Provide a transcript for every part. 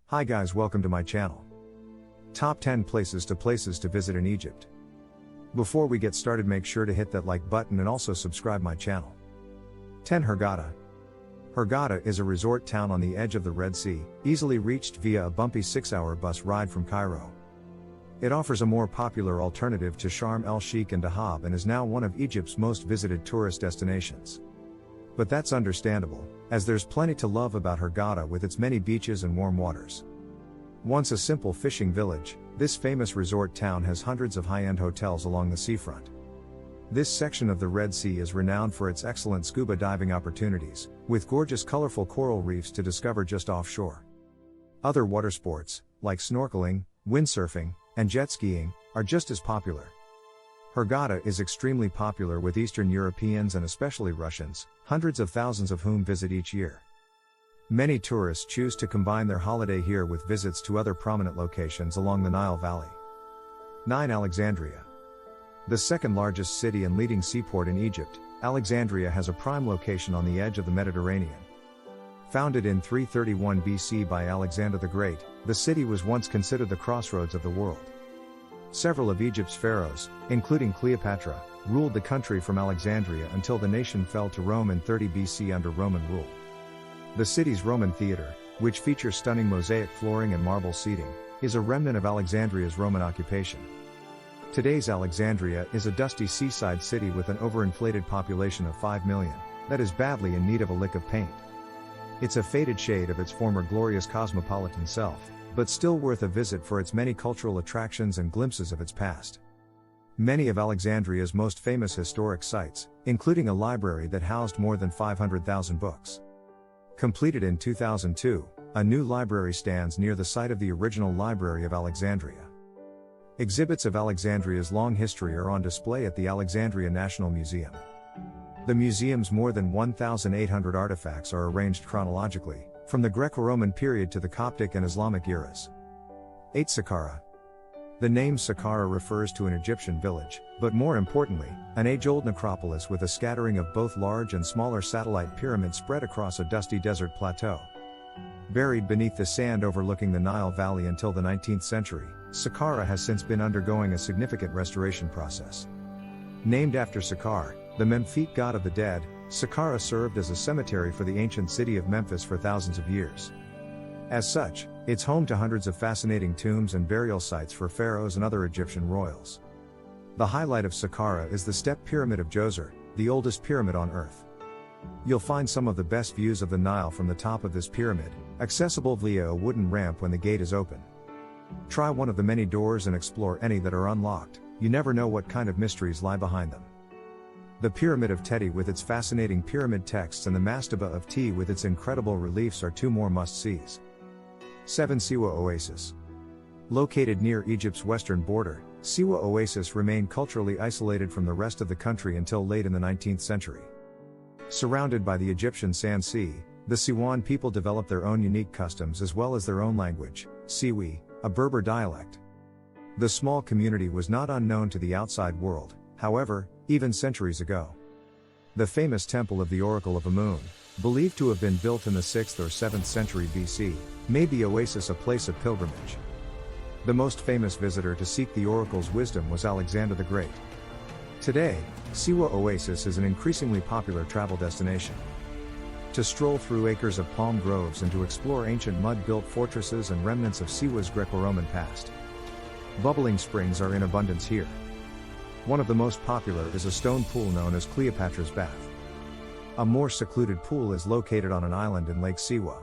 Hi guys, welcome to my channel. Top 10 places to visit in Egypt. Before we get started, make sure to hit that like button and also subscribe my channel. 10. Hurghada. Hurghada is a resort town on the edge of the Red Sea, easily reached via a bumpy 6-hour bus ride from Cairo. It offers a more popular alternative to Sharm el-Sheikh and Dahab and is now one of Egypt's most visited tourist destinations. But that's understandable, as there's plenty to love about Hurghada with its many beaches and warm waters. Once a simple fishing village, this famous resort town has hundreds of high-end hotels along the seafront. This section of the Red Sea is renowned for its excellent scuba diving opportunities, with gorgeous colorful coral reefs to discover just offshore. Other water sports, like snorkeling, windsurfing, and jet skiing, are just as popular. Hurghada is extremely popular with Eastern Europeans and especially Russians, hundreds of thousands of whom visit each year. Many tourists choose to combine their holiday here with visits to other prominent locations along the Nile Valley. 9. Alexandria. The second largest city and leading seaport in Egypt, Alexandria has a prime location on the edge of the Mediterranean. Founded in 331 BC by Alexander the Great, the city was once considered the crossroads of the world. Several of Egypt's pharaohs, including Cleopatra, ruled the country from Alexandria until the nation fell to Rome in 30 BC under Roman rule. The city's Roman theater, which features stunning mosaic flooring and marble seating, is a remnant of Alexandria's Roman occupation. Today's Alexandria is a dusty seaside city with an overinflated population of 5 million, that is badly in need of a lick of paint. It's a faded shade of its former glorious cosmopolitan self, but still worth a visit for its many cultural attractions and glimpses of its past. Many of Alexandria's most famous historic sites, including a library that housed more than 500,000 books. Completed in 2002, a new library stands near the site of the original Library of Alexandria. Exhibits of Alexandria's long history are on display at the Alexandria National Museum. The museum's more than 1,800 artifacts are arranged chronologically, from the Greco-Roman period to the Coptic and Islamic eras. 8. Saqqara. The name Saqqara refers to an Egyptian village, but more importantly, an age-old necropolis with a scattering of both large and smaller satellite pyramids spread across a dusty desert plateau. Buried beneath the sand overlooking the Nile Valley until the 19th century, Saqqara has since been undergoing a significant restoration process. Named after Saqqar, the Memphite god of the dead, Saqqara served as a cemetery for the ancient city of Memphis for thousands of years. As such, it's home to hundreds of fascinating tombs and burial sites for pharaohs and other Egyptian royals. The highlight of Saqqara is the Step Pyramid of Djoser, the oldest pyramid on Earth. You'll find some of the best views of the Nile from the top of this pyramid, accessible via a wooden ramp when the gate is open. Try one of the many doors and explore any that are unlocked. You never know what kind of mysteries lie behind them. The Pyramid of Teti with its fascinating pyramid texts and the Mastaba of Tea with its incredible reliefs are two more must-sees. 7. Siwa Oasis. Located near Egypt's western border, Siwa Oasis remained culturally isolated from the rest of the country until late in the 19th century. Surrounded by the Egyptian Sand Sea, the Siwan people developed their own unique customs as well as their own language, Siwi, a Berber dialect. The small community was not unknown to the outside world, however, even centuries ago. The famous Temple of the Oracle of Amun, believed to have been built in the 6th or 7th century BC, made the oasis a place of pilgrimage. The most famous visitor to seek the oracle's wisdom was Alexander the Great. Today, Siwa Oasis is an increasingly popular travel destination. To stroll through acres of palm groves and to explore ancient mud-built fortresses and remnants of Siwa's Greco-Roman past. Bubbling springs are in abundance here. One of the most popular is a stone pool known as Cleopatra's Bath. A more secluded pool is located on an island in Lake Siwa.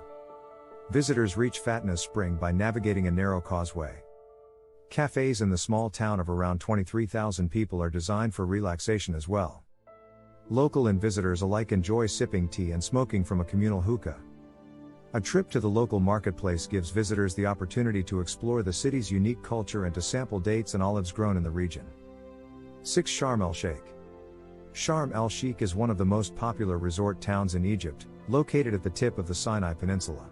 Visitors reach Fatna's Spring by navigating a narrow causeway. Cafes in the small town of around 23,000 people are designed for relaxation as well. Local and visitors alike enjoy sipping tea and smoking from a communal hookah. A trip to the local marketplace gives visitors the opportunity to explore the city's unique culture and to sample dates and olives grown in the region. 6. Sharm el-Sheikh. Sharm el-Sheikh is one of the most popular resort towns in Egypt, located at the tip of the Sinai Peninsula.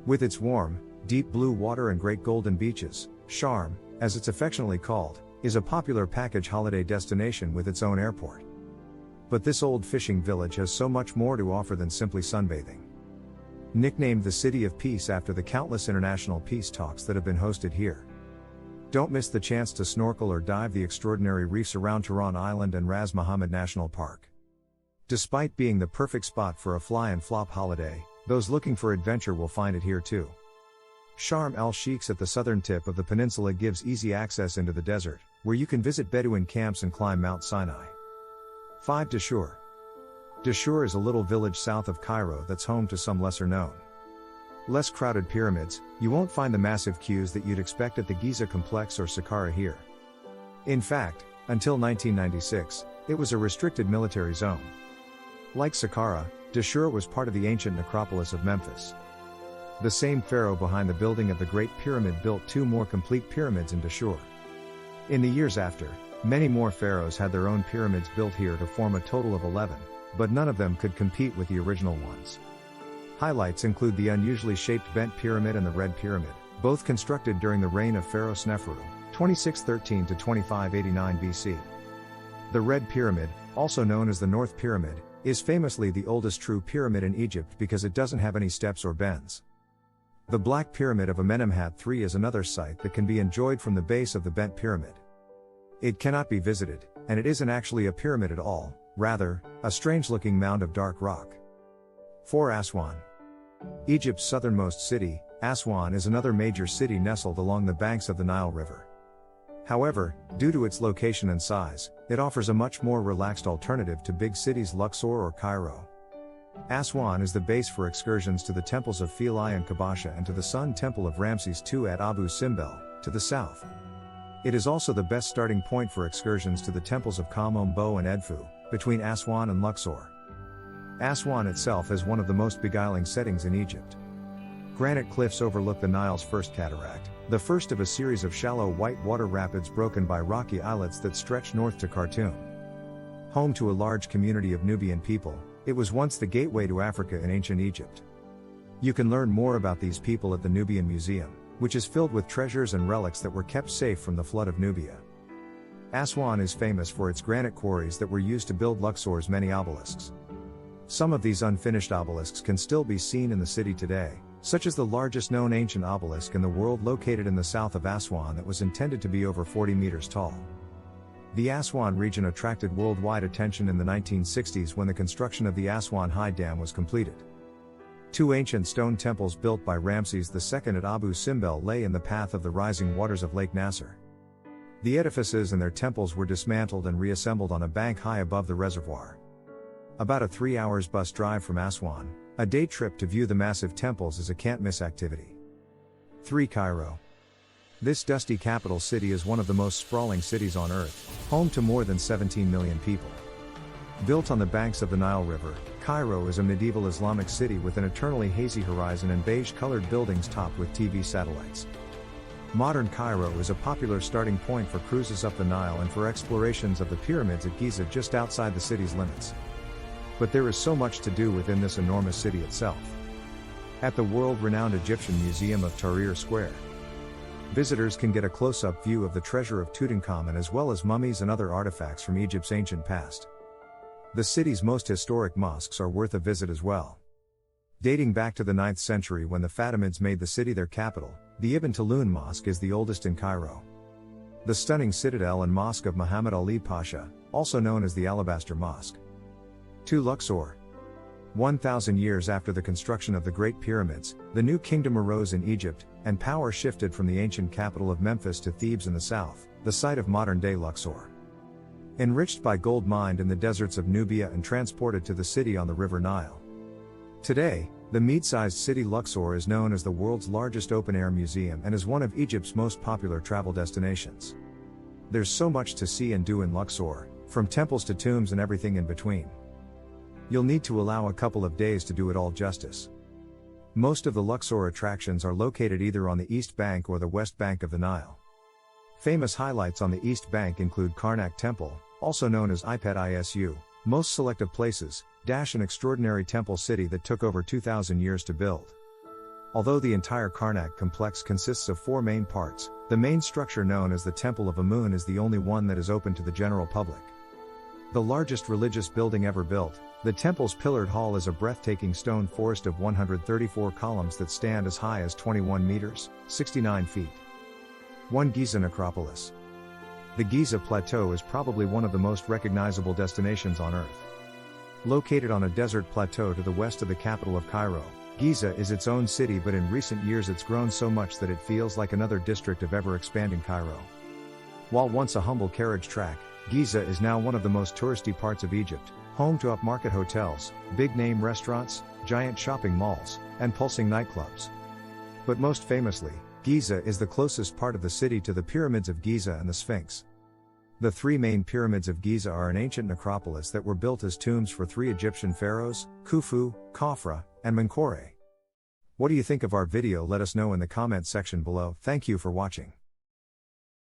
With its warm, deep blue water and great golden beaches, Sharm, as it's affectionately called, is a popular package holiday destination with its own airport. But this old fishing village has so much more to offer than simply sunbathing. Nicknamed the City of Peace after the countless international peace talks that have been hosted here. Don't miss the chance to snorkel or dive the extraordinary reefs around Tehran Island and Ras Mohammed National Park. Despite being the perfect spot for a fly and flop holiday, those looking for adventure will find it here too. Sharm el-Sheikh's at the southern tip of the peninsula gives easy access into the desert, where you can visit Bedouin camps and climb Mount Sinai. 5. Dashur. Dashur is a little village south of Cairo that's home to some lesser known, less crowded pyramids. You won't find the massive queues that you'd expect at the Giza complex or Saqqara here. In fact, until 1996, it was a restricted military zone. Like Saqqara, Dashur was part of the ancient necropolis of Memphis. The same pharaoh behind the building of the Great Pyramid built 2 more complete pyramids in Dashur. In the years after, many more pharaohs had their own pyramids built here to form a total of 11, but none of them could compete with the original ones. Highlights include the unusually shaped Bent Pyramid and the Red Pyramid, both constructed during the reign of Pharaoh Sneferu, 2613 to 2589 BC. The Red Pyramid, also known as the North Pyramid, is famously the oldest true pyramid in Egypt because it doesn't have any steps or bends. The Black Pyramid of Amenemhat III is another site that can be enjoyed from the base of the Bent Pyramid. It cannot be visited, and it isn't actually a pyramid at all, rather, a strange-looking mound of dark rock. 4. Aswan. Egypt's southernmost city, Aswan is another major city nestled along the banks of the Nile River. However, due to its location and size, it offers a much more relaxed alternative to big cities Luxor or Cairo. Aswan is the base for excursions to the temples of Philae and Kabasha and to the Sun Temple of Ramses II at Abu Simbel, to the south. It is also the best starting point for excursions to the temples of Ka-Mombo and Edfu, between Aswan and Luxor. Aswan itself has one of the most beguiling settings in Egypt. Granite cliffs overlook the Nile's first cataract, the first of a series of shallow white water rapids broken by rocky islets that stretch north to Khartoum. Home to a large community of Nubian people, it was once the gateway to Africa in ancient Egypt. You can learn more about these people at the Nubian Museum, which is filled with treasures and relics that were kept safe from the flood of Nubia. Aswan is famous for its granite quarries that were used to build Luxor's many obelisks. Some of these unfinished obelisks can still be seen in the city today, such as the largest known ancient obelisk in the world located in the south of Aswan that was intended to be over 40 meters tall. The Aswan region attracted worldwide attention in the 1960s when the construction of the Aswan High Dam was completed. 2 ancient stone temples built by Ramses II at Abu Simbel lay in the path of the rising waters of Lake Nasser. The edifices and their temples were dismantled and reassembled on a bank high above the reservoir. About a 3-hour bus drive from Aswan, a day trip to view the massive temples is a can't-miss activity. 3. Cairo. This dusty capital city is one of the most sprawling cities on Earth, home to more than 17 million people. Built on the banks of the Nile River, Cairo is a medieval Islamic city with an eternally hazy horizon and beige-colored buildings topped with TV satellites. Modern Cairo is a popular starting point for cruises up the Nile and for explorations of the pyramids at Giza just outside the city's limits. But there is so much to do within this enormous city itself. At the world-renowned Egyptian Museum of Tahrir Square, visitors can get a close-up view of the treasure of Tutankhamun as well as mummies and other artifacts from Egypt's ancient past. The city's most historic mosques are worth a visit as well. Dating back to the 9th century when the Fatimids made the city their capital, the Ibn Tulun Mosque is the oldest in Cairo. The stunning citadel and mosque of Muhammad Ali Pasha, also known as the Alabaster Mosque. 2. Luxor. 1,000 years after the construction of the Great Pyramids, the new kingdom arose in Egypt, and power shifted from the ancient capital of Memphis to Thebes in the south, the site of modern-day Luxor. Enriched by gold mined in the deserts of Nubia and transported to the city on the River Nile. Today, the mid-sized city Luxor is known as the world's largest open-air museum and is one of Egypt's most popular travel destinations. There's so much to see and do in Luxor, from temples to tombs and everything in between. You'll need to allow a couple of days to do it all justice. Most of the Luxor attractions are located either on the east bank or the west bank of the Nile. Famous highlights on the east bank include Karnak Temple, also known as Ipet Isu, most selective places, an extraordinary temple city that took over 2,000 years to build. Although the entire Karnak complex consists of 4 main parts, the main structure known as the Temple of Amun is the only one that is open to the general public. The largest religious building ever built, The temple's pillared hall is a breathtaking stone forest of 134 columns that stand as high as 21 meters, 69 feet. 1 Giza Necropolis. The Giza Plateau is probably one of the most recognizable destinations on Earth. Located on a desert plateau to the west of the capital of Cairo, Giza is its own city, but in recent years it's grown so much that it feels like another district of ever-expanding Cairo. While once a humble carriage track, Giza is now one of the most touristy parts of Egypt, home to upmarket hotels, big-name restaurants, giant shopping malls, and pulsing nightclubs. But most famously, Giza is the closest part of the city to the pyramids of Giza and the Sphinx. The 3 main pyramids of Giza are an ancient necropolis that were built as tombs for 3 Egyptian pharaohs, Khufu, Khafra, and Menkaure. What do you think of our video? Let us know in the comment section below. Thank you for watching.